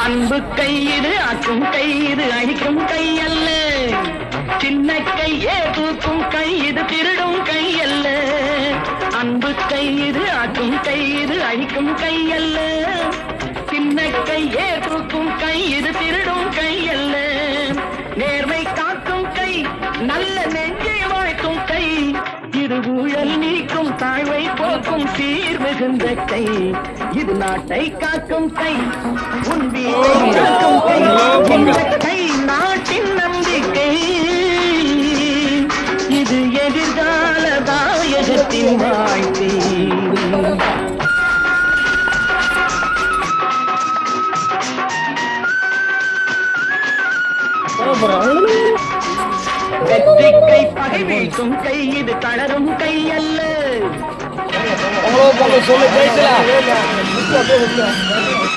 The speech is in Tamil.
அன்பு கை இது, ஆக்கும் கை இது, அழிக்கும் கை அல்ல. சின்ன கையே தூக்கும் கை இது, திருடும் கை அல்ல. அன்பு கை இது, ஆக்கும் கை இது, அழிக்கும் கை அல்ல. சின்ன கையே தூக்கும் கை இது, திருடும் கை அல்ல. நேர்மை காக்கும் கை, நல்ல நெஞ்சை வாழ்க்கும் கை இது, ஊழல் நீக்கும் தாழ்வை போக்கும் சீர் மிகுந்த கை இது, நாட்டை காக்கும் கை, உன் வீட்டை காக்கும் கை. இந்த கை நாட்டின் நம்பிக்கை, இது எதிர்கால தாயகத்தின் வாழ்க்கை. வெற்றி கை, பகை வீழ்த்தும் கை இது, தளரும் கை அல்ல. சொல்லு